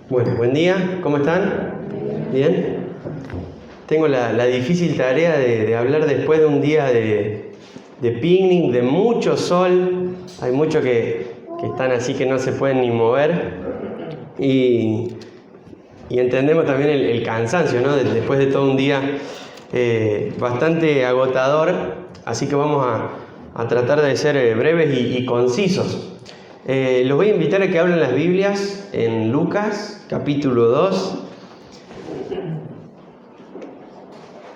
Bueno, buen día, ¿cómo están? ¿Bien? Tengo la difícil tarea de hablar después de un día de picnic, de mucho sol. Hay muchos que están así que no se pueden ni mover. Y entendemos también el cansancio, ¿no? Después de todo un día bastante agotador. Así que vamos a tratar de ser breves y concisos. Los voy a invitar a que hablen las Biblias en Lucas, capítulo 2.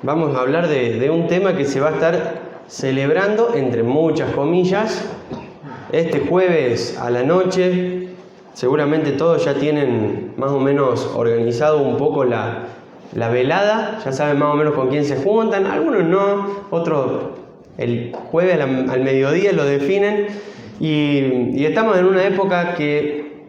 Vamos a hablar de un tema que se va a estar celebrando, entre muchas comillas, este jueves a la noche. Seguramente todos ya tienen más o menos organizado un poco la velada, ya saben más o menos con quién se juntan, algunos no, otros el jueves al mediodía lo definen. Y estamos en una época que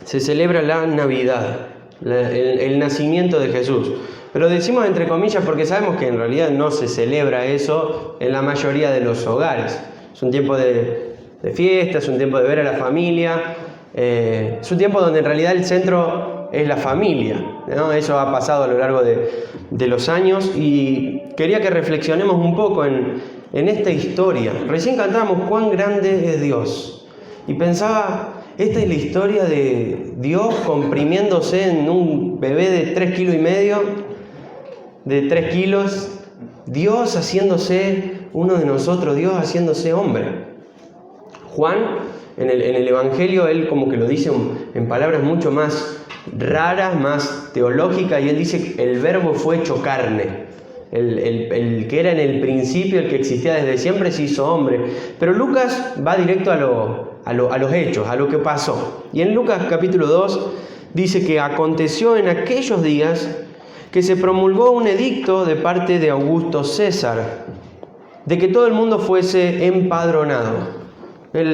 se celebra la Navidad, el nacimiento de Jesús. Pero decimos entre comillas porque sabemos que en realidad no se celebra eso en la mayoría de los hogares. Es un tiempo de fiesta, es un tiempo de ver a la familia, es un tiempo donde en realidad el centro es la familia, ¿no? Eso ha pasado a lo largo de los años y quería que reflexionemos un poco en esta historia. Recién cantábamos cuán grande es Dios y pensaba, esta es la historia de Dios comprimiéndose en un bebé de 3,5 kilos, de 3 kilos, Dios haciéndose uno de nosotros, Dios haciéndose hombre. Juan, en el Evangelio, él como que lo dice en palabras mucho más raras, más teológicas, y él dice, el verbo fue hecho carne. El que era en el principio, el que existía desde siempre, se hizo hombre. Pero Lucas va directo a los hechos, a lo que pasó. Y en Lucas capítulo 2 dice que aconteció en aquellos días que se promulgó un edicto de parte de Augusto César, de que todo el mundo fuese empadronado.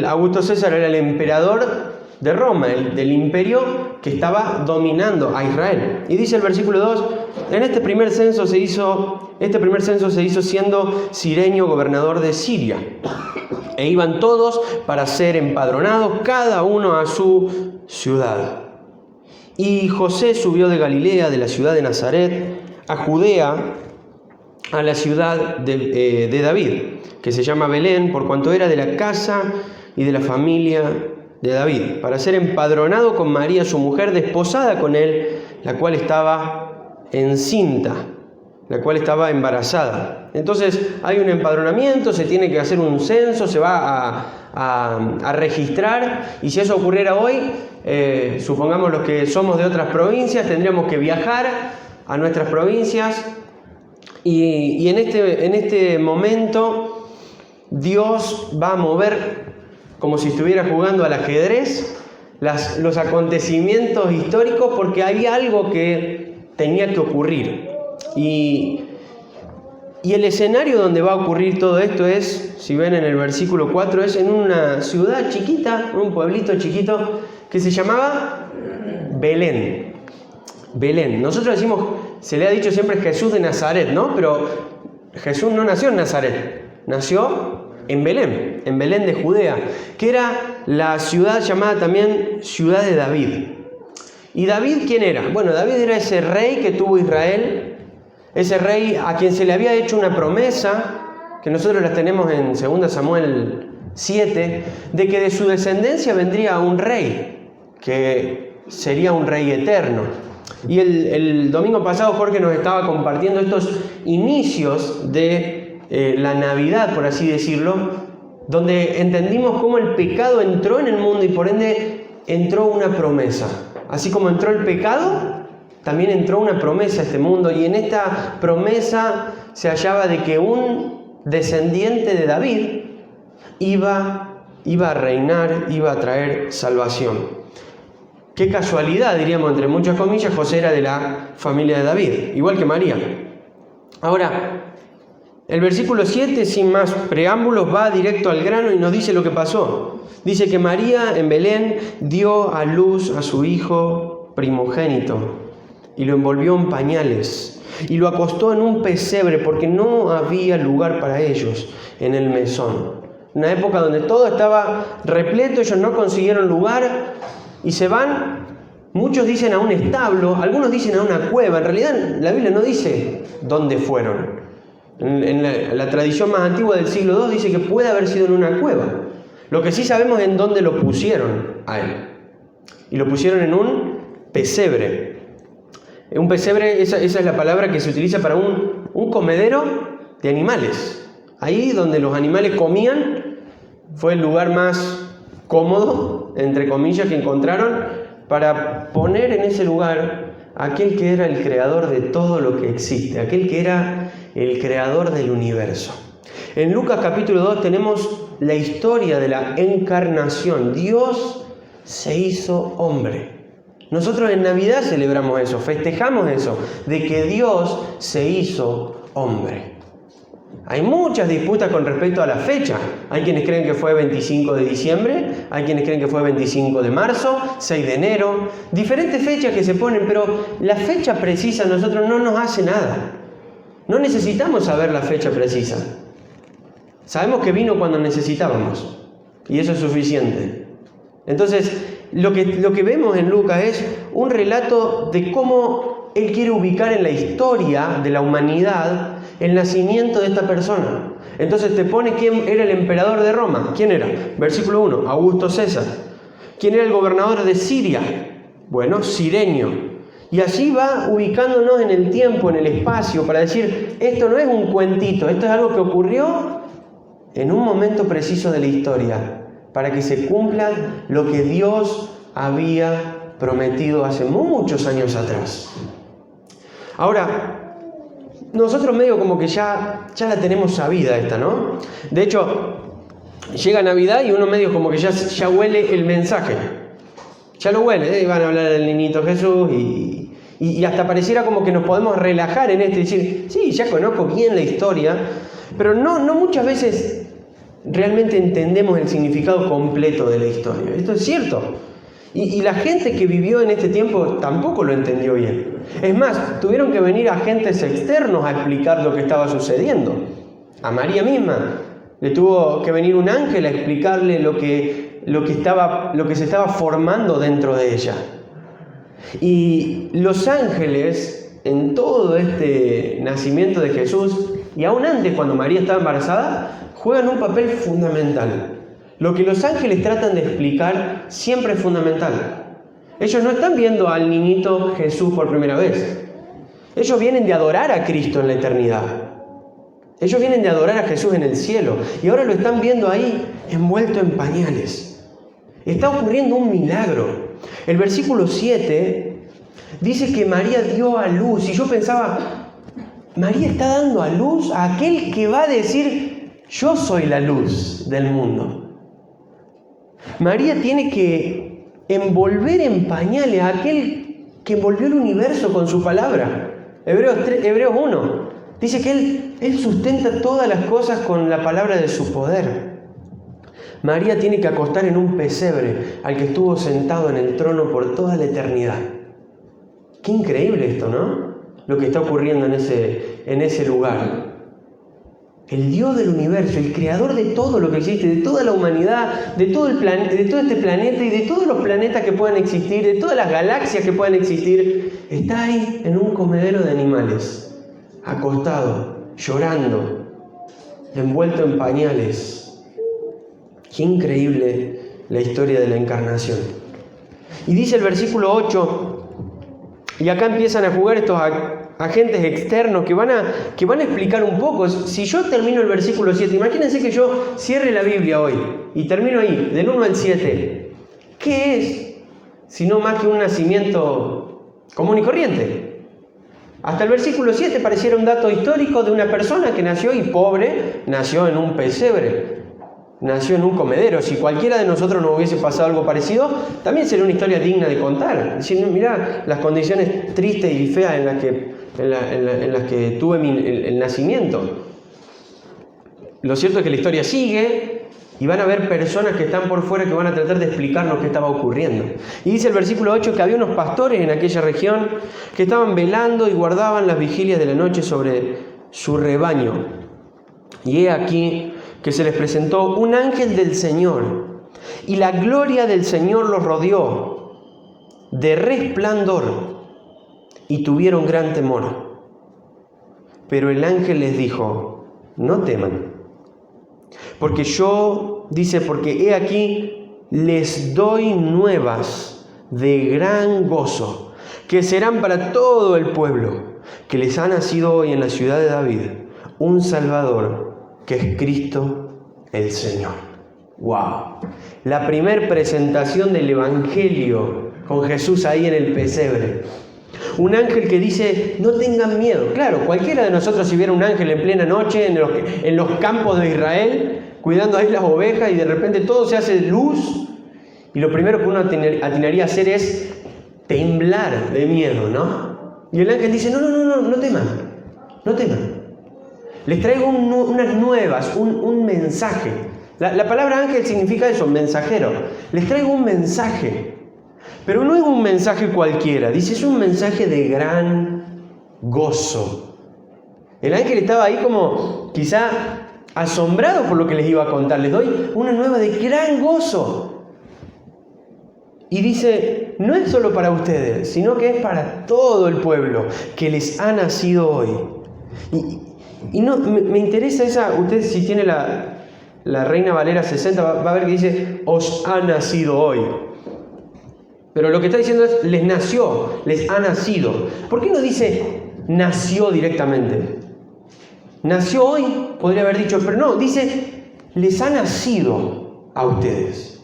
Augusto César era el emperador de Roma, del imperio que estaba dominando a Israel. Y dice el versículo 2, este primer censo se hizo siendo Cirenio gobernador de Siria. E iban todos para ser empadronados, cada uno a su ciudad. Y José subió de Galilea, de la ciudad de Nazaret, a Judea, a la ciudad de David, que se llama Belén, por cuanto era de la casa y de la familia de David, para ser empadronado con María, su mujer, desposada con él, la cual estaba encinta, la cual estaba embarazada. Entonces hay un empadronamiento, se tiene que hacer un censo, se va a registrar, y si eso ocurriera hoy, supongamos los que somos de otras provincias, tendríamos que viajar a nuestras provincias, y en este momento Dios va a mover, como si estuviera jugando al ajedrez, los acontecimientos históricos, porque había algo que tenía que ocurrir. Y el escenario donde va a ocurrir todo esto es, si ven en el versículo 4, es en una ciudad chiquita, un pueblito chiquito, que se llamaba Belén. Belén. Nosotros decimos, se le ha dicho siempre Jesús de Nazaret, ¿no? Pero Jesús no nació en Nazaret, nació en Belén de Judea, que era la ciudad llamada también ciudad de David. ¿Y David quién era? Bueno, David era ese rey que tuvo Israel, ese rey a quien se le había hecho una promesa, que nosotros las tenemos en 2 Samuel 7, de que de su descendencia vendría un rey, que sería un rey eterno. Y el domingo pasado Jorge nos estaba compartiendo estos inicios de la Navidad, por así decirlo, donde entendimos cómo el pecado entró en el mundo y por ende entró una promesa. Así como entró el pecado, también entró una promesa a este mundo, y en esta promesa se hallaba de que un descendiente de David iba a reinar, iba a traer salvación. Qué casualidad, diríamos entre muchas comillas, José era de la familia de David, igual que María. Ahora, el versículo 7, sin más preámbulos, va directo al grano y nos dice lo que pasó. Dice que María en Belén dio a luz a su hijo primogénito y lo envolvió en pañales y lo acostó en un pesebre porque no había lugar para ellos en el mesón. Una época donde todo estaba repleto, ellos no consiguieron lugar y se van muchos dicen a un establo, algunos dicen a una cueva. En realidad la Biblia no dice dónde fueron. En la tradición más antigua del siglo II dice que puede haber sido en una cueva. Lo que sí sabemos es en dónde lo pusieron a él. Y lo pusieron en un pesebre. Un pesebre, esa es la palabra que se utiliza para un comedero de animales. Ahí donde los animales comían fue el lugar más cómodo, entre comillas, que encontraron para poner en ese lugar a aquel que era el creador de todo lo que existe, aquel que era el creador del universo. En Lucas capítulo 2 tenemos la historia de la encarnación. Dios se hizo hombre. Nosotros en Navidad celebramos eso, festejamos eso, de que Dios se hizo hombre. Hay muchas disputas con respecto a la fecha. Hay quienes creen que fue 25 de diciembre, hay quienes creen que fue 25 de marzo, 6 de enero. Diferentes fechas que se ponen, pero la fecha precisa a nosotros no nos hace nada. No necesitamos saber la fecha precisa. Sabemos que vino cuando necesitábamos y eso es suficiente. Entonces, lo que vemos en Lucas es un relato de cómo él quiere ubicar en la historia de la humanidad el nacimiento de esta persona. Entonces te pone quién era el emperador de Roma. ¿Quién era? Versículo 1, Augusto César. ¿Quién era el gobernador de Siria? Bueno, Cirenio. Y así va ubicándonos en el tiempo, en el espacio, para decir, esto no es un cuentito, esto es algo que ocurrió en un momento preciso de la historia, para que se cumpla lo que Dios había prometido hace muchos años atrás. Ahora, nosotros medio como que ya la tenemos sabida esta, ¿no? De hecho, llega Navidad y uno medio como que ya huele el mensaje. Ya lo huele, ¿eh? Van a hablar del niñito Jesús y hasta pareciera como que nos podemos relajar en esto y decir, sí, ya conozco bien la historia, pero no muchas veces realmente entendemos el significado completo de la historia. Esto es cierto. Y la gente que vivió en este tiempo tampoco lo entendió bien. Es más, tuvieron que venir agentes externos a explicar lo que estaba sucediendo. A María misma le tuvo que venir un ángel a explicarle lo que se estaba formando dentro de ella. Y los ángeles, en todo este nacimiento de Jesús, y aún antes cuando María estaba embarazada, juegan un papel fundamental. Lo que los ángeles tratan de explicar siempre es fundamental. Ellos no están viendo al niñito Jesús por primera vez. Ellos vienen de adorar a Cristo en la eternidad. Ellos vienen de adorar a Jesús en el cielo. Y ahora lo están viendo ahí envuelto en pañales. Está ocurriendo un milagro. El versículo 7 dice que María dio a luz. Y yo pensaba, María está dando a luz a aquel que va a decir, yo soy la luz del mundo. María tiene que envolver en pañales a aquel que envolvió el universo con su palabra. Hebreos 1 dice que Él sustenta todas las cosas con la palabra de su poder. María tiene que acostar en un pesebre al que estuvo sentado en el trono por toda la eternidad. Qué increíble esto, ¿no? Lo que está ocurriendo en ese lugar. El Dios del universo, el creador de todo lo que existe, de toda la humanidad, de todo este planeta y de todos los planetas que puedan existir, de todas las galaxias que puedan existir, está ahí en un comedero de animales, acostado, llorando, envuelto en pañales. Qué increíble la historia de la encarnación. Y dice el versículo 8, y acá empiezan a jugar estos agentes externos que van a explicar un poco. Si yo termino el versículo 7, imagínense que yo cierre la Biblia hoy y termino ahí, del 1 al 7. ¿Qué es? Sino más que un nacimiento común y corriente. Hasta el versículo 7 pareciera un dato histórico de una persona que nació y pobre, nació en un pesebre, nació en un comedero. Si cualquiera de nosotros nos hubiese pasado algo parecido, también sería una historia digna de contar. Es decir, mirá las condiciones tristes y feas en las que tuve el nacimiento. Lo cierto es que la historia sigue y van a haber personas que están por fuera que van a tratar de explicarnos qué estaba ocurriendo. Y dice el versículo 8 que había unos pastores en aquella región que estaban velando y guardaban las vigilias de la noche sobre su rebaño. Y he aquí que se les presentó un ángel del Señor y la gloria del Señor los rodeó. de resplandor y tuvieron gran temor. Pero el ángel les dijo: no teman, porque he aquí les doy nuevas de gran gozo, que serán para todo el pueblo, que les ha nacido hoy en la ciudad de David un Salvador, que es Cristo el Señor. ¡Wow! La primer presentación del Evangelio con Jesús ahí en el pesebre. Un ángel que dice: no tengan miedo. Claro, cualquiera de nosotros, si viera un ángel en plena noche en los campos de Israel, cuidando ahí las ovejas, y de repente todo se hace luz, y lo primero que uno atinaría a hacer es temblar de miedo, ¿no? Y el ángel dice: no teman. Les traigo unas nuevas, un mensaje. La palabra ángel significa eso, mensajero. Les traigo un mensaje. Pero no es un mensaje cualquiera, dice, es un mensaje de gran gozo. El ángel estaba ahí como quizá asombrado por lo que les iba a contar. Les doy una nueva de gran gozo. Y dice, no es solo para ustedes, sino que es para todo el pueblo que les ha nacido hoy. Y no, me interesa esa, usted si tiene la Reina Valera 60, va a ver que dice, os ha nacido hoy. Pero lo que está diciendo es, les ha nacido. ¿Por qué no dice nació directamente? Nació hoy, podría haber dicho, pero no, dice, les ha nacido a ustedes.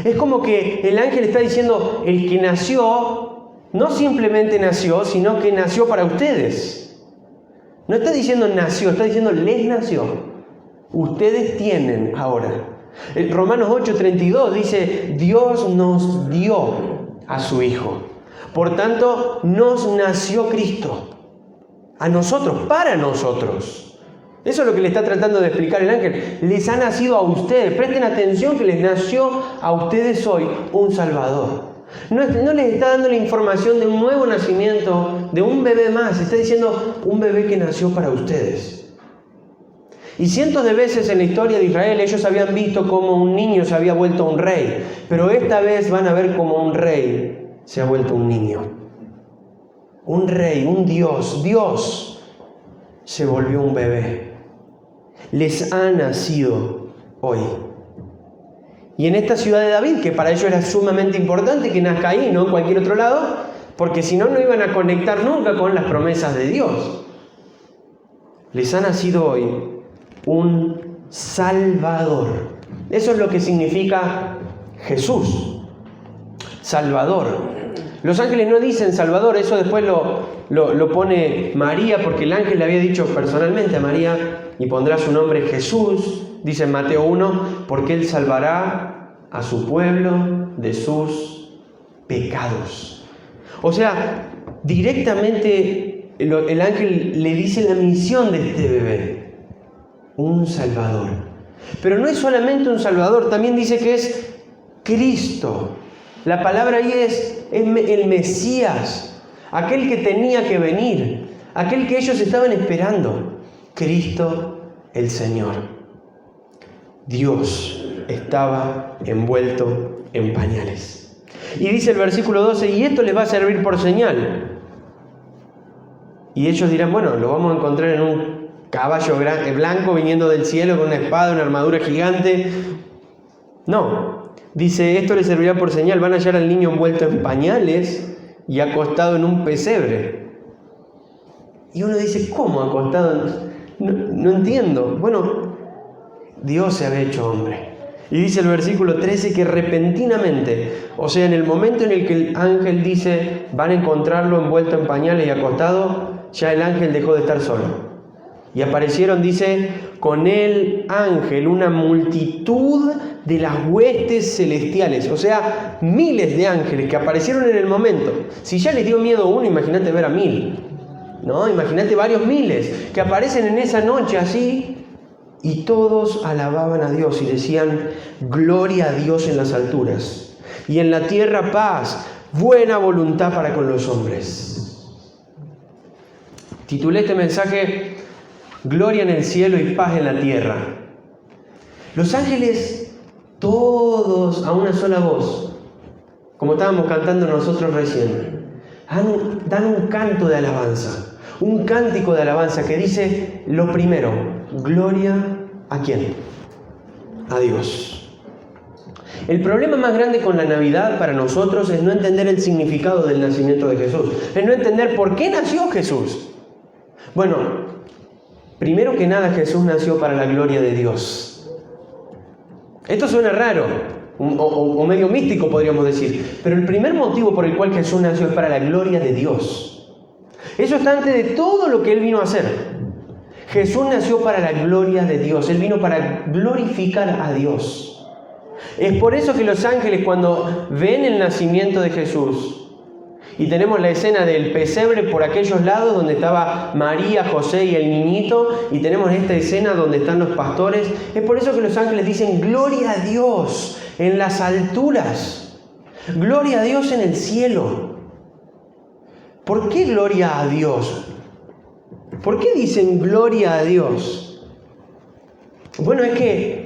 Es como que el ángel está diciendo, el que nació, no simplemente nació, sino que nació para ustedes. No está diciendo nació, está diciendo les nació. Ustedes tienen ahora. Romanos 8:32 dice, Dios nos dio a su Hijo. Por tanto, nos nació Cristo. A nosotros, para nosotros. Eso es lo que le está tratando de explicar el ángel. Les ha nacido a ustedes. Presten atención que les nació a ustedes hoy un Salvador. No les está dando la información de un nuevo nacimiento, de un bebé más. Está diciendo un bebé que nació para ustedes. Y cientos de veces en la historia de Israel ellos habían visto cómo un niño se había vuelto un rey. Pero esta vez van a ver cómo un rey se ha vuelto un niño. Un rey, un Dios. Dios se volvió un bebé. Les ha nacido hoy. Y en esta ciudad de David, que para ellos era sumamente importante que nazca ahí, no en cualquier otro lado, porque si no, no iban a conectar nunca con las promesas de Dios. Les ha nacido hoy un Salvador. Eso es lo que significa Jesús. Salvador. Los ángeles no dicen Salvador, eso después lo pone María, porque el ángel le había dicho personalmente a María, y pondrá su nombre Jesús, dice en Mateo 1, porque Él salvará a su pueblo de sus pecados. O sea, directamente el ángel le dice la misión de este bebé. Un Salvador. Pero no es solamente un Salvador, también dice que es Cristo. La palabra ahí es el Mesías, aquel que tenía que venir, aquel que ellos estaban esperando. Cristo el Señor. Dios estaba envuelto en pañales. Y dice el versículo 12, y esto les va a servir por señal. Y ellos dirán, bueno, lo vamos a encontrar en un caballo blanco viniendo del cielo con una espada, una armadura gigante. No, dice, esto les servirá por señal. Van a hallar al niño envuelto en pañales y acostado en un pesebre. Y uno dice, ¿cómo acostado? No entiendo. Bueno, Dios se había hecho hombre. Y dice el versículo 13 que repentinamente, o sea, en el momento en el que el ángel dice, van a encontrarlo envuelto en pañales y acostado, ya el ángel dejó de estar solo. Y aparecieron, dice, con el ángel una multitud de las huestes celestiales. O sea, miles de ángeles que aparecieron en el momento. Si ya les dio miedo uno, imagínate ver a 1000. ¿No? Imagínate varios miles que aparecen en esa noche así. Y todos alababan a Dios y decían, gloria a Dios en las alturas. Y en la tierra paz, buena voluntad para con los hombres. Titulé este mensaje, gloria en el cielo y paz en la tierra. Los ángeles, todos a una sola voz, como estábamos cantando nosotros recién, dan un canto de alabanza, un cántico de alabanza que dice lo primero: gloria ¿a quién? A Dios. El problema más grande con la Navidad para nosotros es no entender el significado del nacimiento de Jesús, es no entender por qué nació Jesús. Bueno, primero que nada, Jesús nació para la gloria de Dios. Esto suena raro, o medio místico podríamos decir, pero el primer motivo por el cual Jesús nació es para la gloria de Dios. Eso está antes de todo lo que Él vino a hacer. Jesús nació para la gloria de Dios, Él vino para glorificar a Dios. Es por eso que los ángeles, cuando ven el nacimiento de Jesús, y tenemos la escena del pesebre por aquellos lados donde estaba María, José y el niñito, y tenemos esta escena donde están los pastores, es por eso que los ángeles dicen gloria a Dios en las alturas, gloria a Dios en el cielo. ¿Por qué gloria a Dios? ¿Por qué dicen gloria a Dios? Bueno, es que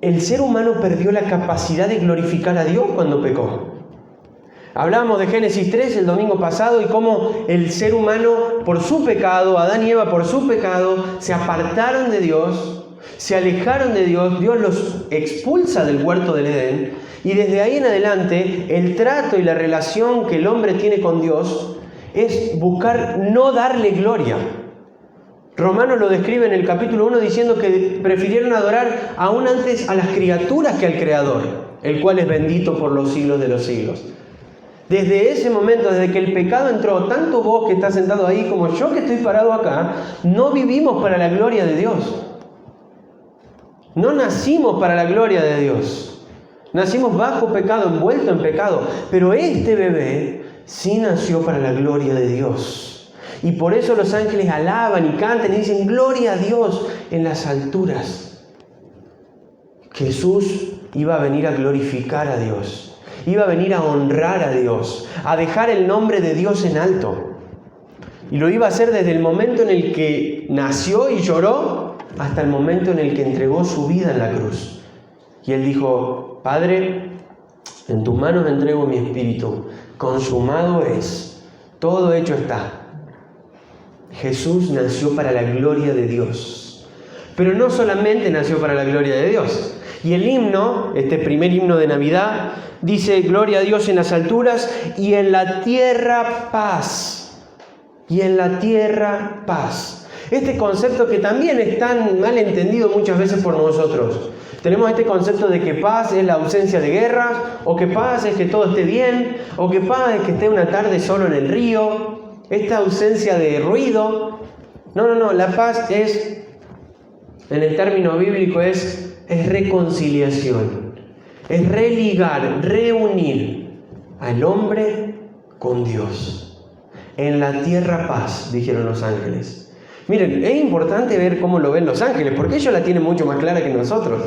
el ser humano perdió la capacidad de glorificar a Dios cuando pecó. Hablábamos de Génesis 3 el domingo pasado y cómo el ser humano, por su pecado, Adán y Eva por su pecado, se apartaron de Dios, se alejaron de Dios, Dios los expulsa del huerto del Edén, y desde ahí en adelante el trato y la relación que el hombre tiene con Dios es buscar no darle gloria. Romanos lo describe en el capítulo 1 diciendo que prefirieron adorar aún antes a las criaturas que al Creador, el cual es bendito por los siglos de los siglos. Desde ese momento, desde que el pecado entró, tanto vos que estás sentado ahí como yo que estoy parado acá, no vivimos para la gloria de Dios. No nacimos para la gloria de Dios. Nacimos bajo pecado, envuelto en pecado. Pero este bebé sí nació para la gloria de Dios. Y por eso los ángeles alaban y cantan y dicen gloria a Dios en las alturas. Jesús iba a venir a glorificar a Dios. Iba a venir a honrar a Dios, a dejar el nombre de Dios en alto. Y lo iba a hacer desde el momento en el que nació y lloró hasta el momento en el que entregó su vida en la cruz. Y Él dijo: Padre, en tus manos entrego mi espíritu. Consumado es. Todo hecho está. Jesús nació para la gloria de Dios. Pero no solamente nació para la gloria de Dios. Y el himno, este primer himno de Navidad, dice: gloria a Dios en las alturas y en la tierra paz. Y en la tierra paz. Este concepto que también es tan mal entendido muchas veces por nosotros. Tenemos este concepto de que paz es la ausencia de guerras, o que paz es que todo esté bien, o que paz es que esté una tarde solo en el río. Esta ausencia de ruido. No, la paz es, en el término bíblico, es reconciliación. Es religar, reunir al hombre con Dios. En la tierra paz, dijeron los ángeles. Miren, es importante ver cómo lo ven los ángeles, porque ellos la tienen mucho más clara que nosotros.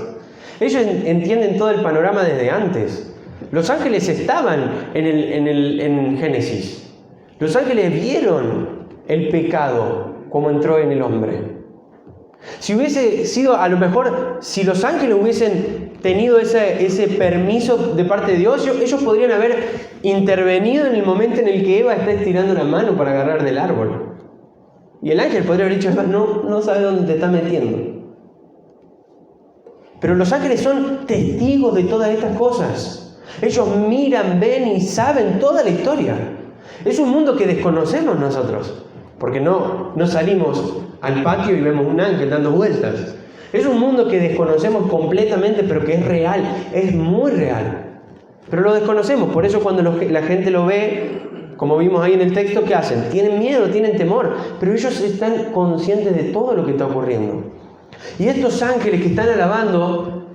Ellos entienden todo el panorama desde antes. Los ángeles estaban en Génesis. Los ángeles vieron el pecado como entró en el hombre. Si hubiese sido, a lo mejor, si los ángeles hubiesen tenido ese permiso de parte de Dios, ellos podrían haber intervenido en el momento en el que Eva está estirando la mano para agarrar del árbol. Y el ángel podría haber dicho: no sabe dónde te está metiendo. Pero los ángeles son testigos de todas estas cosas. Ellos miran, ven y saben toda la historia. Es un mundo que desconocemos nosotros, porque no salimos al patio y vemos un ángel dando vueltas. Es un mundo que desconocemos completamente, pero que es real, es muy real. Pero lo desconocemos, por eso cuando la gente lo ve, como vimos ahí en el texto, ¿qué hacen? Tienen miedo, tienen temor, pero ellos están conscientes de todo lo que está ocurriendo. Y estos ángeles que están alabando,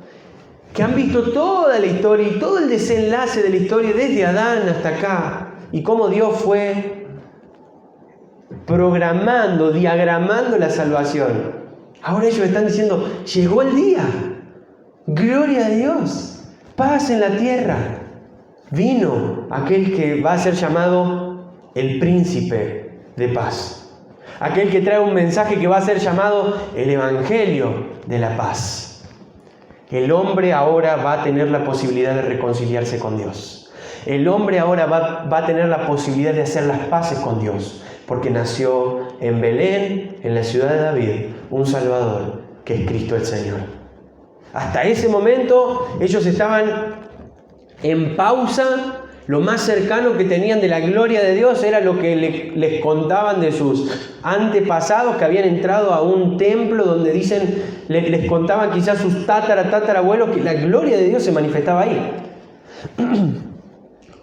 que han visto toda la historia y todo el desenlace de la historia desde Adán hasta acá, y cómo Dios fue programando, diagramando la salvación. Ahora ellos están diciendo: llegó el día, gloria a Dios, paz en la tierra. Vino aquel que va a ser llamado el príncipe de paz. Aquel que trae un mensaje que va a ser llamado el evangelio de la paz. El hombre ahora va a tener la posibilidad de reconciliarse con Dios. El hombre ahora va a tener la posibilidad de hacer las paces con Dios, porque nació en Belén, en la ciudad de David, un Salvador, que es Cristo el Señor. Hasta ese momento ellos estaban en pausa. Lo más cercano que tenían de la gloria de Dios era lo que les contaban de sus antepasados que habían entrado a un templo donde les contaban quizás sus tatarabuelos que la gloria de Dios se manifestaba ahí.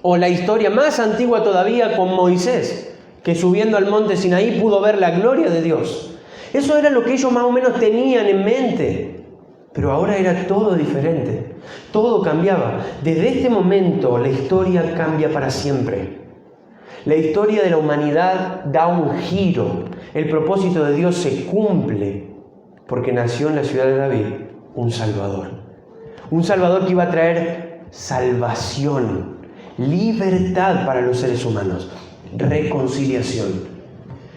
O la historia más antigua todavía con Moisés, que subiendo al monte Sinaí pudo ver la gloria de Dios. Eso era lo que ellos más o menos tenían en mente. Pero ahora era todo diferente, todo cambiaba. Desde este momento la historia cambia para siempre. La historia de la humanidad da un giro. El propósito de Dios se cumple porque nació en la ciudad de David un Salvador. Un Salvador que iba a traer salvación, libertad para los seres humanos, reconciliación.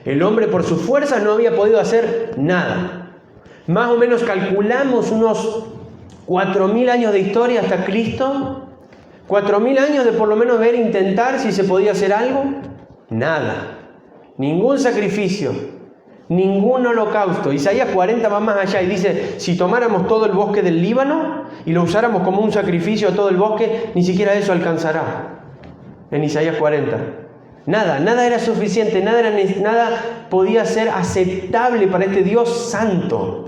El hombre por su fuerza no había podido hacer nada. Más o menos calculamos unos 4.000 años de historia hasta Cristo. 4.000 años de por lo menos ver, intentar si se podía hacer algo. Nada. Ningún sacrificio. Ningún holocausto. Isaías 40 va más allá y dice, si tomáramos todo el bosque del Líbano y lo usáramos como un sacrificio a todo el bosque, ni siquiera eso alcanzará. En Isaías 40. Nada era suficiente, nada podía ser aceptable para este Dios santo.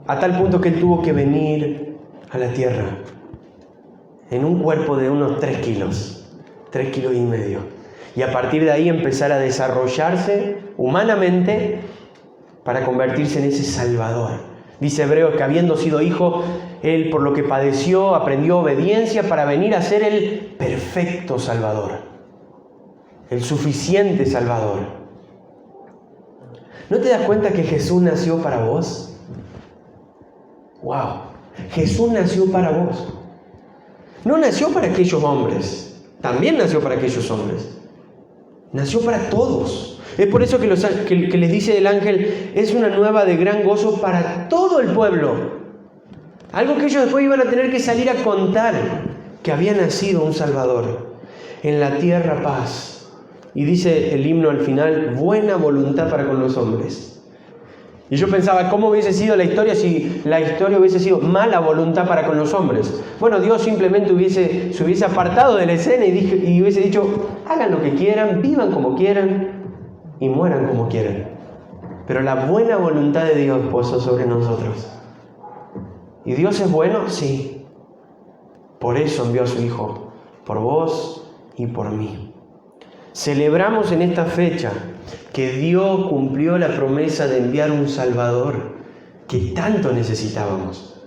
A tal punto que Él tuvo que venir a la tierra en un cuerpo de unos 3 kilos, 3,5 kilos. Y a partir de ahí empezar a desarrollarse humanamente para convertirse en ese Salvador. Dice Hebreos que habiendo sido hijo, Él por lo que padeció, aprendió obediencia para venir a ser el perfecto Salvador. El suficiente Salvador. ¿No te das cuenta que Jesús nació para vos? ¡Wow! Jesús nació para vos. No nació para aquellos hombres. También nació para aquellos hombres. Nació para todos. Es por eso que les dice el ángel, es una nueva de gran gozo para todo el pueblo. Algo que ellos después iban a tener que salir a contar, que había nacido un Salvador. En la tierra paz. Y dice el himno al final, buena voluntad para con los hombres. Y yo pensaba, ¿cómo hubiese sido la historia si la historia hubiese sido mala voluntad para con los hombres? Bueno, Dios simplemente se hubiese apartado de la escena y hubiese dicho, hagan lo que quieran, vivan como quieran y mueran como quieran. Pero la buena voluntad de Dios posó sobre nosotros. ¿Y Dios es bueno? Sí. Por eso envió a su Hijo, por vos y por mí. Celebramos en esta fecha que Dios cumplió la promesa de enviar un Salvador que tanto necesitábamos.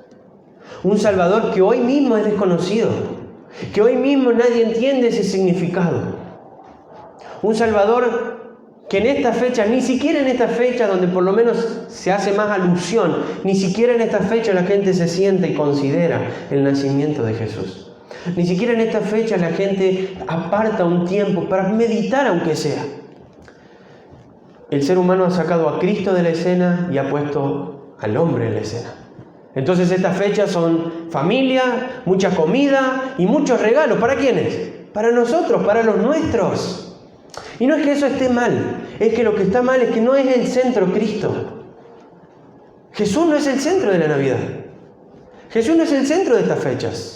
Un Salvador que hoy mismo es desconocido, que hoy mismo nadie entiende ese significado. Un Salvador que en esta fecha, ni siquiera en esta fecha donde por lo menos se hace más alusión, ni siquiera en esta fecha la gente se siente y considera el nacimiento de Jesús. Ni siquiera en esta fecha la gente aparta un tiempo para meditar aunque sea. El ser humano ha sacado a Cristo de la escena y ha puesto al hombre en la escena. Entonces estas fechas son familia, mucha comida y muchos regalos. ¿Para quiénes? Para nosotros, para los nuestros. Y no es que eso esté mal, es que lo que está mal es que no es el centro Cristo. Jesús no es el centro de la Navidad. Jesús no es el centro de estas fechas.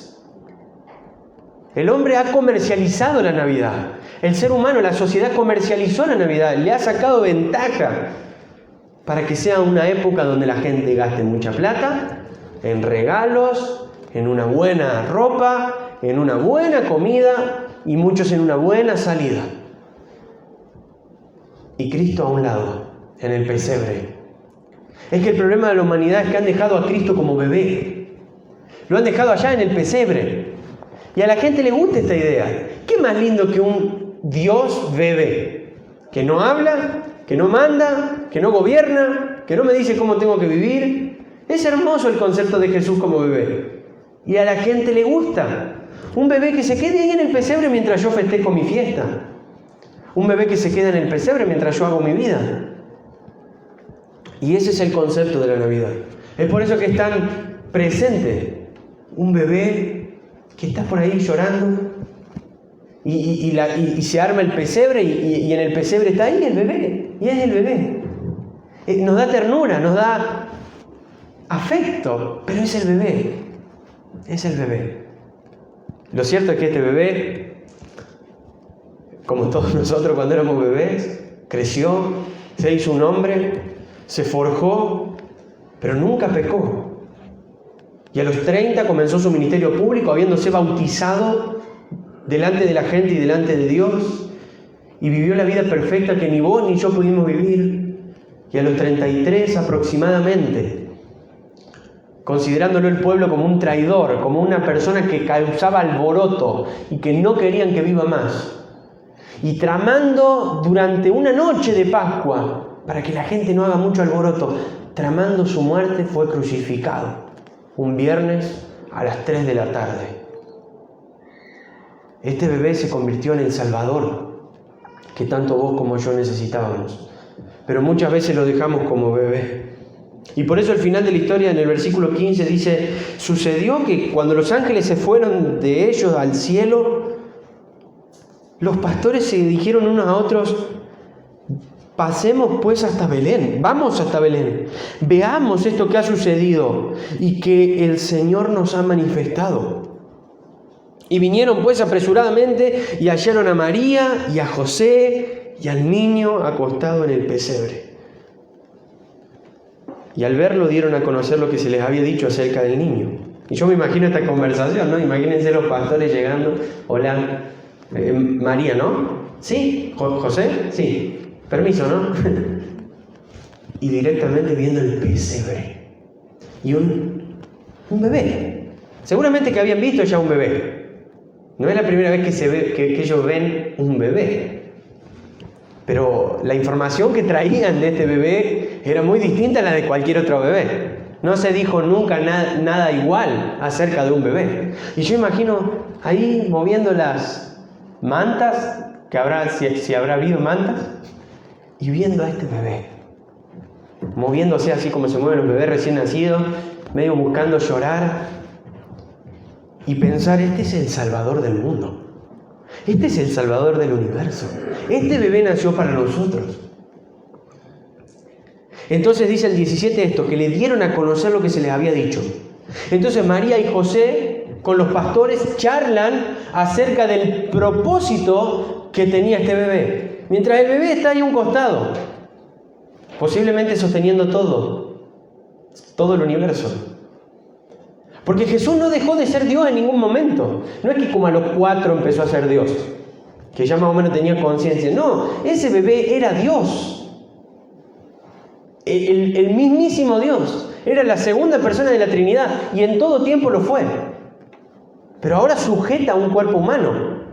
El hombre ha comercializado la Navidad. El ser humano, la sociedad comercializó la Navidad, le ha sacado ventaja para que sea una época donde la gente gaste mucha plata, en regalos, en una buena ropa, en una buena comida y muchos en una buena salida. Y Cristo a un lado, en el pesebre. Es que el problema de la humanidad es que han dejado a Cristo como bebé. Lo han dejado allá en el pesebre. Y a la gente le gusta esta idea. ¿Qué más lindo que un Dios bebé? Que no habla, que no manda, que no gobierna, que no me dice cómo tengo que vivir. Es hermoso el concepto de Jesús como bebé. Y a la gente le gusta. Un bebé que se quede ahí en el pesebre mientras yo festejo mi fiesta. Un bebé que se queda en el pesebre mientras yo hago mi vida. Y ese es el concepto de la Navidad. Es por eso que es tan presente. Un bebé que está por ahí llorando y se arma el pesebre y en el pesebre está ahí el bebé. Y es el bebé. Nos da ternura, nos da afecto, pero es el bebé. Es el bebé. Lo cierto es que este bebé, como todos nosotros cuando éramos bebés, creció, se hizo un hombre, se forjó, pero nunca pecó. Y a los 30 comenzó su ministerio público, habiéndose bautizado delante de la gente y delante de Dios, y vivió la vida perfecta que ni vos ni yo pudimos vivir. Y a los 33 aproximadamente, considerándolo el pueblo como un traidor, como una persona que causaba alboroto y que no querían que viva más, y tramando durante una noche de Pascua, para que la gente no haga mucho alboroto, tramando su muerte, fue crucificado un viernes a las 3 de la tarde. Este bebé se convirtió en el Salvador que tanto vos como yo necesitábamos, pero muchas veces lo dejamos como bebé. Y por eso al final de la historia, en el versículo 15, dice: sucedió que cuando los ángeles se fueron de ellos al cielo, los pastores se dijeron unos a otros: pasemos pues hasta Belén, vamos hasta Belén, veamos esto que ha sucedido y que el Señor nos ha manifestado. Y vinieron pues apresuradamente y hallaron a María y a José y al niño acostado en el pesebre. Y al verlo dieron a conocer lo que se les había dicho acerca del niño. Y yo me imagino esta conversación, ¿no? Imagínense los pastores llegando: hola, María, ¿no? ¿Sí? ¿José? Sí. Permiso, ¿no? Y directamente viendo el pesebre. Y un bebé. Seguramente que habían visto ya un bebé. No es la primera vez que ellos ven un bebé. Pero la información que traían de este bebé era muy distinta a la de cualquier otro bebé. No se dijo nunca nada igual acerca de un bebé. Y yo imagino ahí moviendo las mantas, que habrá, si habrá habido mantas, y viendo a este bebé, moviéndose así como se mueven los bebés recién nacidos, medio buscando llorar, y pensar: este es el Salvador del mundo. Este es el Salvador del universo. Este bebé nació para nosotros. Entonces dice el 17 esto, que le dieron a conocer lo que se les había dicho. Entonces María y José con los pastores charlan acerca del propósito que tenía este bebé. Mientras el bebé está ahí a un costado, posiblemente sosteniendo todo el universo. Porque Jesús no dejó de ser Dios en ningún momento. No es que como a los 4 empezó a ser Dios, que ya más o menos tenía conciencia. No, ese bebé era Dios. El mismísimo Dios. Era la segunda persona de la Trinidad y en todo tiempo lo fue. Pero ahora sujeta a un cuerpo humano,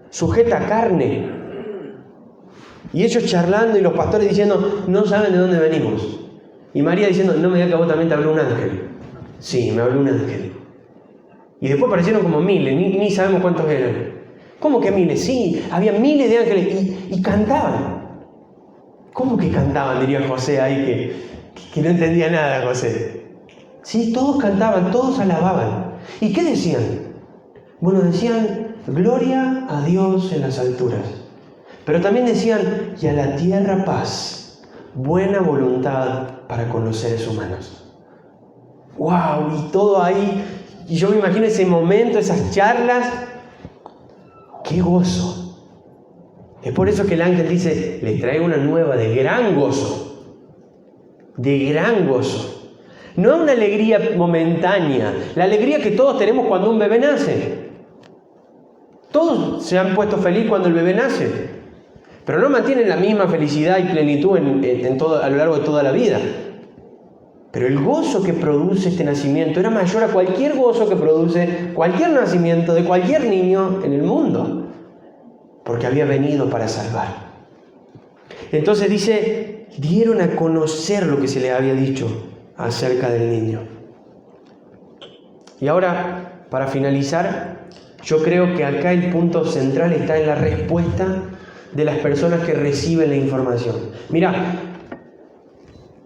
sujeta a carne. Y ellos charlando y los pastores diciendo: no saben de dónde venimos. Y María diciendo: no me digas que a vos también te habló un ángel. Sí, me habló un ángel. Y después aparecieron como miles, ni sabemos cuántos eran. ¿Cómo que miles? Sí, había miles de ángeles y cantaban. ¿Cómo que cantaban? Diría José ahí, que no entendía nada, José. Sí, todos cantaban, todos alababan. ¿Y qué decían? Bueno, decían: gloria a Dios en las alturas. Pero también decían: y a la tierra paz, buena voluntad para con los seres humanos. ¡Wow! Y todo ahí, y yo me imagino ese momento, esas charlas. ¡Qué gozo! Es por eso que el ángel dice: les traigo una nueva de gran gozo. De gran gozo. No una alegría momentánea, la alegría que todos tenemos cuando un bebé nace. Todos se han puesto feliz cuando el bebé nace, pero no mantienen la misma felicidad y plenitud a lo largo de toda la vida. Pero el gozo que produce este nacimiento era mayor a cualquier gozo que produce cualquier nacimiento de cualquier niño en el mundo, porque había venido para salvar. Entonces dice: dieron a conocer lo que se les había dicho acerca del niño. Y ahora, para finalizar, yo creo que acá el punto central está en la respuesta de las personas que reciben la información. Mirá,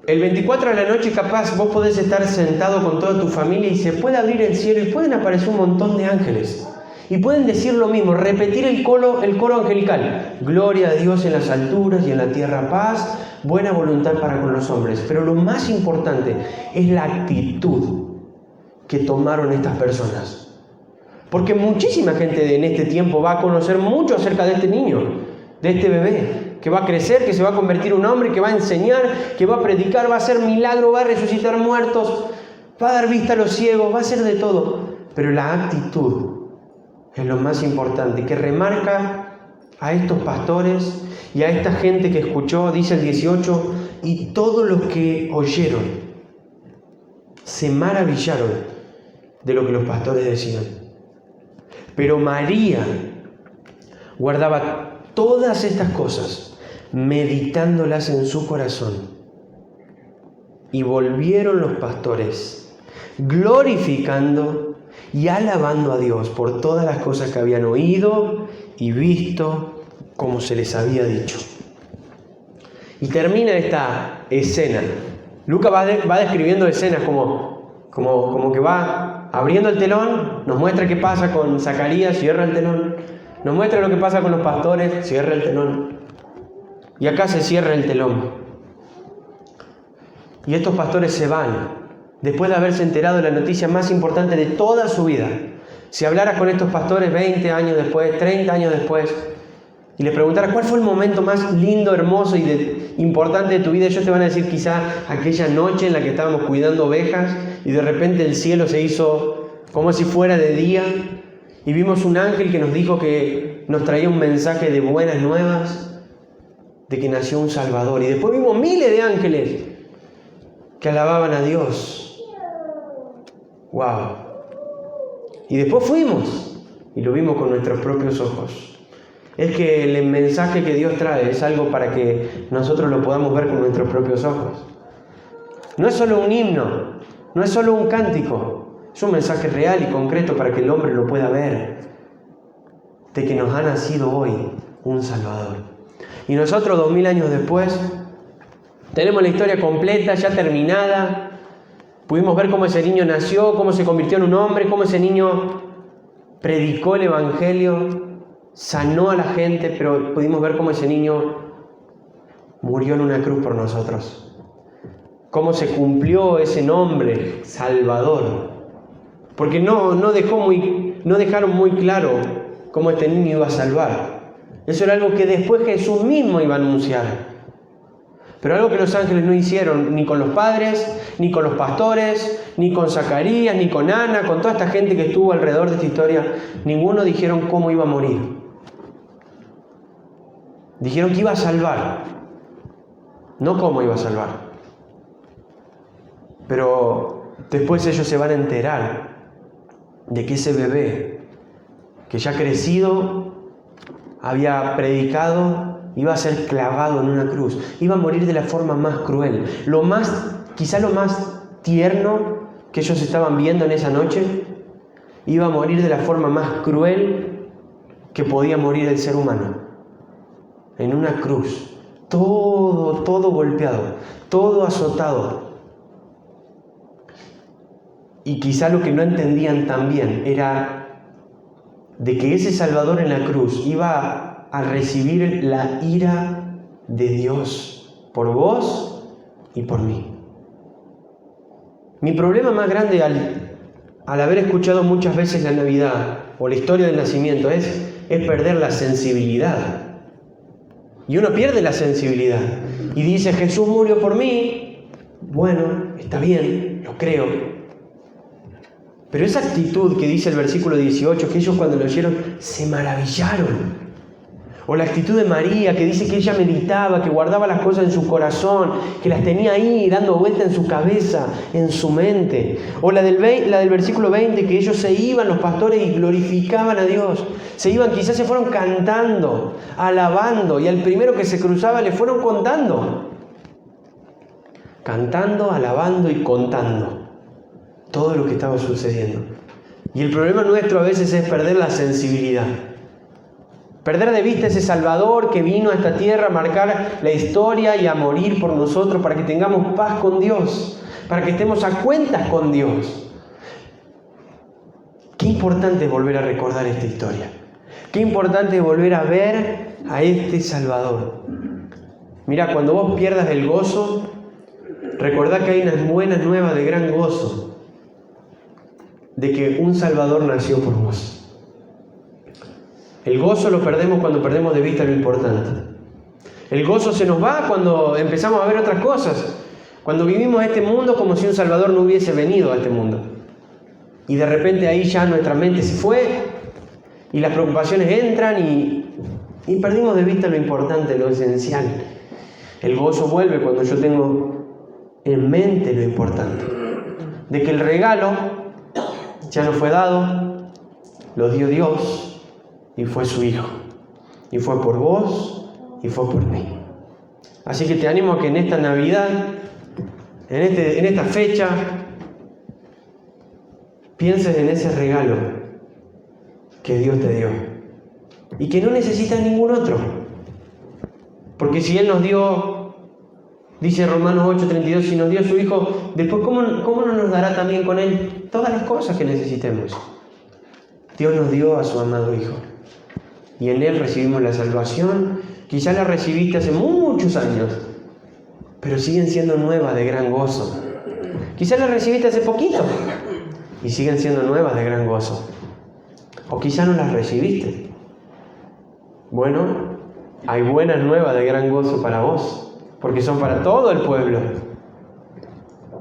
El 24 de la noche capaz vos podés estar sentado con toda tu familia y se puede abrir el cielo y pueden aparecer un montón de ángeles. Y pueden decir lo mismo, repetir el coro angelical. Gloria a Dios en las alturas y en la tierra paz, buena voluntad para con los hombres. Pero lo más importante es la actitud que tomaron estas personas. Porque muchísima gente en este tiempo va a conocer mucho acerca de este niño, de este bebé, que va a crecer, que se va a convertir en un hombre, que va a enseñar, que va a predicar, va a hacer milagros, va a resucitar muertos, va a dar vista a los ciegos, va a hacer de todo. Pero la actitud es lo más importante, que remarca a estos pastores y a esta gente que escuchó, dice el 18, y todos los que oyeron se maravillaron de lo que los pastores decían. Pero María guardaba todas estas cosas, meditándolas en su corazón. Y volvieron los pastores, glorificando y alabando a Dios por todas las cosas que habían oído y visto, como se les había dicho. Y termina esta escena. Lucas va describiendo escenas como que va abriendo el telón, nos muestra qué pasa con Zacarías, cierra el telón, nos muestra lo que pasa con los pastores, cierra el telón, y acá se cierra el telón. Y estos pastores se van después de haberse enterado de la noticia más importante de toda su vida. Si hablaras con estos pastores 20 años después, 30 años después, y les preguntaras cuál fue el momento más lindo, hermoso y importante de tu vida, ellos te van a decir quizá aquella noche en la que estábamos cuidando ovejas y de repente el cielo se hizo como si fuera de día y vimos un ángel que nos dijo que nos traía un mensaje de buenas nuevas, de que nació un Salvador. Y después vimos miles de ángeles que alababan a Dios. ¡Wow! Y después fuimos y lo vimos con nuestros propios ojos. Es que el mensaje que Dios trae es algo para que nosotros lo podamos ver con nuestros propios ojos. No es solo un himno, no es solo un cántico, es un mensaje real y concreto para que el hombre lo pueda ver, de que nos ha nacido hoy un Salvador. Y nosotros 2000 años después tenemos la historia completa, ya terminada. Pudimos ver cómo ese niño nació, cómo se convirtió en un hombre, cómo ese niño predicó el Evangelio, sanó a la gente, pero pudimos ver cómo ese niño murió en una cruz por nosotros. Cómo se cumplió ese nombre, Salvador. Porque no dejaron muy claro cómo este niño iba a salvar. Eso era algo que después Jesús mismo iba a anunciar. Pero algo que los ángeles no hicieron, ni con los padres, ni con los pastores, ni con Zacarías, ni con Ana, con toda esta gente que estuvo alrededor de esta historia, ninguno dijeron cómo iba a morir. Dijeron que iba a salvar, no cómo iba a salvar. Pero después ellos se van a enterar de que ese bebé, que ya crecido, había predicado, iba a ser clavado en una cruz, iba a morir de la forma más cruel. Quizá lo más tierno que ellos estaban viendo en esa noche, iba a morir de la forma más cruel que podía morir el ser humano. En una cruz, todo golpeado, todo azotado. Y quizá lo que no entendían también era de que ese Salvador en la cruz iba a recibir la ira de Dios por vos y por mí. Mi problema más grande al haber escuchado muchas veces la Navidad o la historia del nacimiento es perder la sensibilidad. Y uno pierde la sensibilidad y dice, Jesús murió por mí. Bueno, está bien, lo creo. Pero esa actitud que dice el versículo 18, que ellos cuando lo oyeron se maravillaron. O la actitud de María, que dice que ella meditaba, que guardaba las cosas en su corazón, que las tenía ahí dando vuelta en su cabeza, en su mente. O la del versículo 20, que ellos se iban, los pastores, y glorificaban a Dios. Se iban, quizás se fueron cantando, alabando, y al primero que se cruzaba le fueron contando. Cantando, alabando y contando todo lo que estaba sucediendo. Y el problema nuestro a veces es perder la sensibilidad. Perder de vista ese Salvador que vino a esta tierra a marcar la historia y a morir por nosotros para que tengamos paz con Dios, para que estemos a cuentas con Dios. Qué importante es volver a recordar esta historia. Qué importante es volver a ver a este Salvador. Mira, cuando vos pierdas el gozo, recordá que hay unas buenas nuevas de gran gozo, de que un Salvador nació por vos. El gozo lo perdemos cuando perdemos de vista lo importante. El gozo se nos va cuando empezamos a ver otras cosas. Cuando vivimos este mundo como si un Salvador no hubiese venido a este mundo. Y de repente ahí ya nuestra mente se fue y las preocupaciones entran y perdimos de vista lo importante, lo esencial. El gozo vuelve cuando yo tengo en mente lo importante. De que el regalo ya no fue dado, lo dio Dios. Y fue su Hijo. Y fue por vos y fue por mí. Así que te animo a que en esta Navidad, en esta fecha, pienses en ese regalo que Dios te dio. Y que no necesitas ningún otro. Porque si Él nos dio, dice Romanos 8:32, si nos dio su Hijo, después ¿cómo no nos dará también con Él todas las cosas que necesitemos? Dios nos dio a su amado Hijo. Y en Él recibimos la salvación. Quizás la recibiste hace muchos años, pero siguen siendo nuevas de gran gozo. Quizás la recibiste hace poquito y siguen siendo nuevas de gran gozo. O quizás no las recibiste. Bueno, hay buenas nuevas de gran gozo para vos, porque son para todo el pueblo.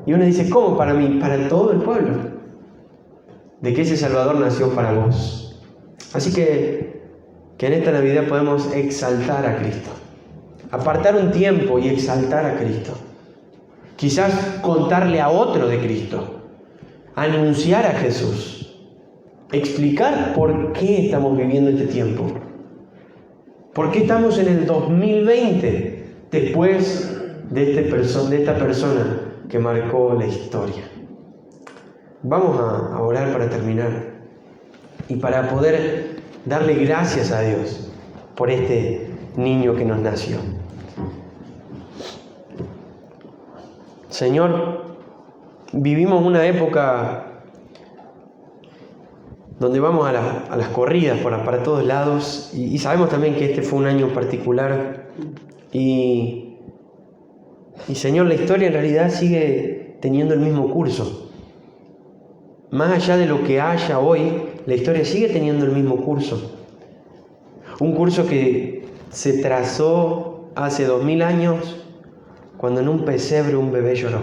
Y uno dice, ¿cómo para mí? Para todo el pueblo. De que ese Salvador nació para vos. Así que en esta Navidad podemos exaltar a Cristo. Apartar un tiempo y exaltar a Cristo. Quizás contarle a otro de Cristo. Anunciar a Jesús. Explicar por qué estamos viviendo este tiempo. ¿Por qué estamos en el 2020 después de esta persona que marcó la historia? Vamos a orar para terminar y para poder darle gracias a Dios por este niño que nos nació. Señor, vivimos una época donde vamos a las corridas para todos lados y sabemos también que este fue un año particular y Señor, la historia en realidad sigue teniendo el mismo curso. Más allá de lo que haya hoy, la historia sigue teniendo el mismo curso. Un curso que se trazó hace 2000 años cuando en un pesebre un bebé lloró.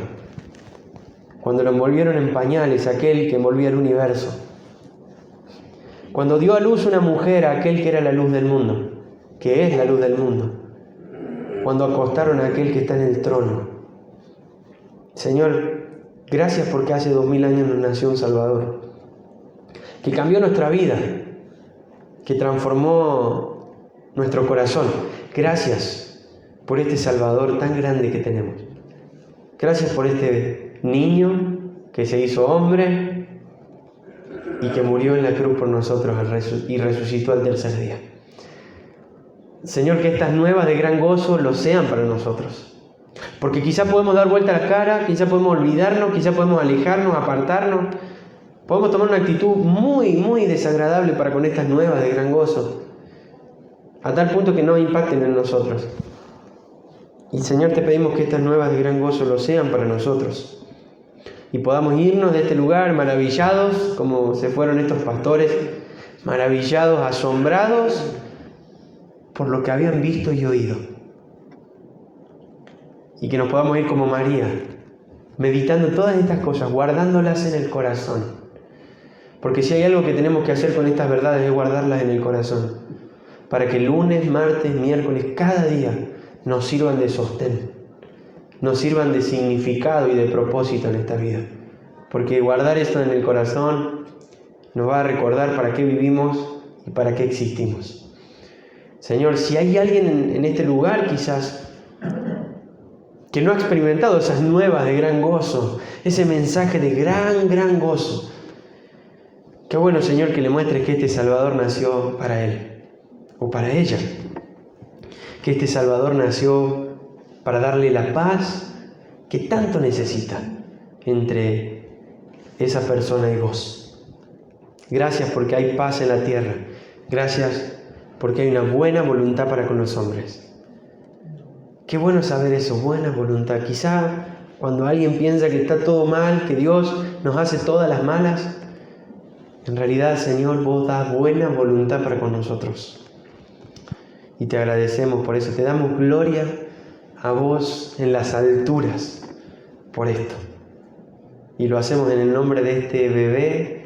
Cuando lo envolvieron en pañales, aquel que envolvía el universo. Cuando dio a luz una mujer, aquel que era la luz del mundo, que es la luz del mundo. Cuando acostaron a aquel que está en el trono. Señor, gracias porque hace 2000 años nos nació un Salvador, que cambió nuestra vida, que transformó nuestro corazón. Gracias por este Salvador tan grande que tenemos. Gracias por este niño que se hizo hombre y que murió en la cruz por nosotros y resucitó al tercer día. Señor, que estas nuevas de gran gozo lo sean para nosotros. Porque quizá podemos dar vuelta a la cara, quizá podemos olvidarnos, quizá podemos alejarnos, apartarnos. Podemos tomar una actitud muy, muy desagradable para con estas nuevas de gran gozo. A tal punto que no impacten en nosotros. Y Señor, te pedimos que estas nuevas de gran gozo lo sean para nosotros. Y podamos irnos de este lugar maravillados, como se fueron estos pastores, maravillados, asombrados por lo que habían visto y oído. Y que nos podamos ir como María, meditando todas estas cosas, guardándolas en el corazón. Porque si hay algo que tenemos que hacer con estas verdades es guardarlas en el corazón. Para que lunes, martes, miércoles, cada día nos sirvan de sostén. Nos sirvan de significado y de propósito en esta vida. Porque guardar esto en el corazón nos va a recordar para qué vivimos y para qué existimos. Señor, si hay alguien en este lugar quizás que no ha experimentado esas nuevas de gran gozo, ese mensaje de gran gozo, qué bueno, Señor, que le muestres que este Salvador nació para él. o para ella. Que este Salvador nació para darle la paz que tanto necesita entre esa persona y vos. Gracias porque hay paz en la tierra. Gracias porque hay una buena voluntad para con los hombres. Qué bueno saber eso, buena voluntad. Quizá cuando alguien piensa que está todo mal, que Dios nos hace todas las malas, en realidad, Señor, vos das buena voluntad para con nosotros. Y te agradecemos por eso. Te damos gloria a vos en las alturas por esto. Y lo hacemos en el nombre de este bebé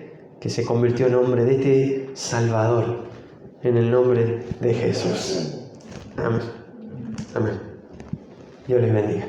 que se convirtió en hombre, de este Salvador, en el nombre de Jesús. Amén. Amén. Dios les bendiga.